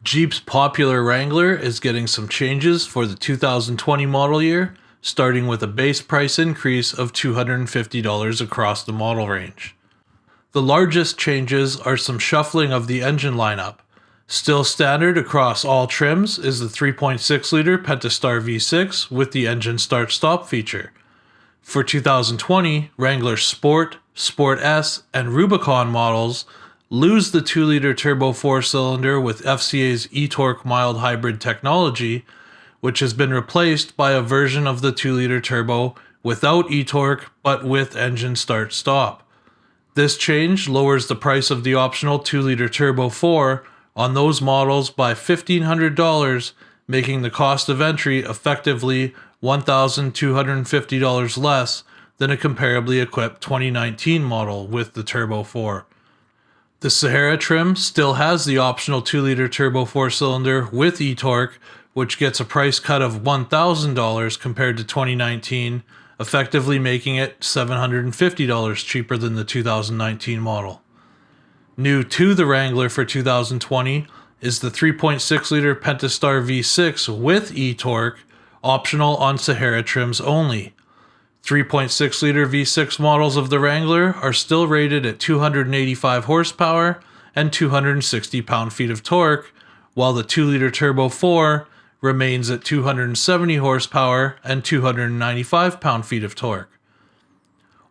Jeep's popular Wrangler is getting some changes for the 2020 model year, starting with a base price increase of $250 across the model range. The largest changes are some shuffling of the engine lineup. Still standard across all trims is the 3.6-liter Pentastar V6 with the engine start-stop feature. For 2020, Wrangler Sport, Sport S, and Rubicon models lose the 2-liter turbo 4-cylinder with FCA's eTorque mild hybrid technology, which has been replaced by a version of the 2-liter turbo without eTorque but with engine start-stop. This change lowers the price of the optional 2-liter turbo 4 on those models by $1,500, making the cost of entry effectively $1,250 less than a comparably equipped 2019 model with the turbo 4. The Sahara trim still has the optional 2-liter turbo 4-cylinder with eTorque, which gets a price cut of $1,000 compared to 2019, effectively making it $750 cheaper than the 2019 model. New to the Wrangler for 2020 is the 3.6-liter Pentastar V6 with eTorque, optional on Sahara trims only. 3.6-liter V6 models of the Wrangler are still rated at 285 horsepower and 260 pound-feet of torque, while the 2-liter Turbo 4 remains at 270 horsepower and 295 pound-feet of torque.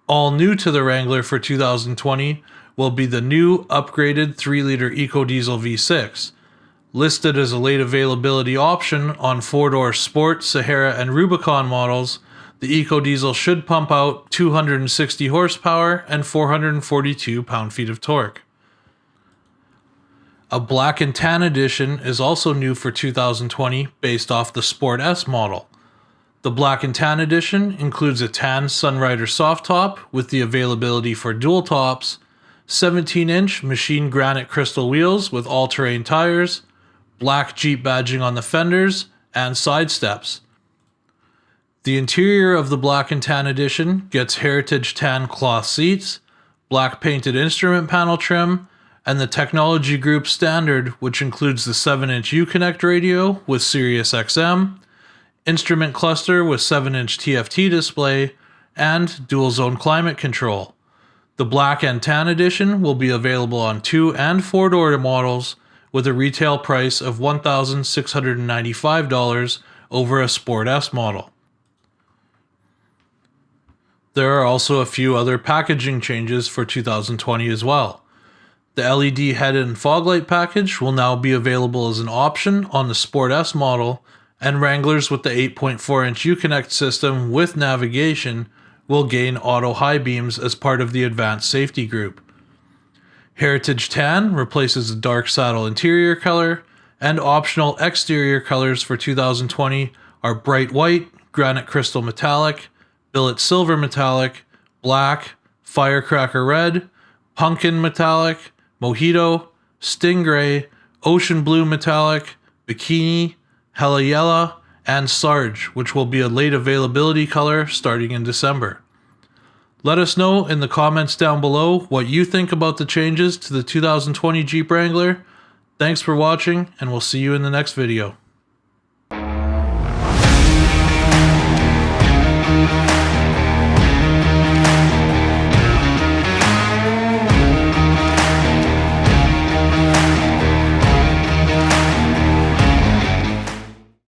All new to the Wrangler for 2020 will be the new upgraded 3-liter EcoDiesel V6. Listed as a late availability option on 4-door Sport, Sahara, and Rubicon models, the EcoDiesel should pump out 260 horsepower and 442 pound-feet of torque. A black and tan edition is also new for 2020 based off the Sport S model. The black and tan edition includes a tan Sunrider soft top with the availability for dual tops, 17-inch machined granite crystal wheels with all-terrain tires, black Jeep badging on the fenders, and side steps. The interior of the black and tan edition gets heritage tan cloth seats, black painted instrument panel trim, and the Technology Group standard, which includes the 7-inch Uconnect radio with Sirius XM, instrument cluster with 7-inch TFT display, and dual zone climate control. The black and tan edition will be available on 2- and 4-door models with a retail price of $1,695 over a Sport S model. There are also a few other packaging changes for 2020 as well. The LED head and fog light package will now be available as an option on the Sport S model, and Wranglers with the 8.4-inch Uconnect system with navigation will gain auto high beams as part of the advanced safety group. Heritage Tan replaces the dark saddle interior color, and optional exterior colors for 2020 are bright white, granite crystal metallic, billet silver metallic, black, firecracker red, pumpkin metallic, mojito, stingray, ocean blue metallic, bikini, hella yellow, and sarge, which will be a late availability color starting in December. Let us know in the comments down below what you think about the changes to the 2020 Jeep Wrangler. Thanks for watching, and we'll see you in the next video.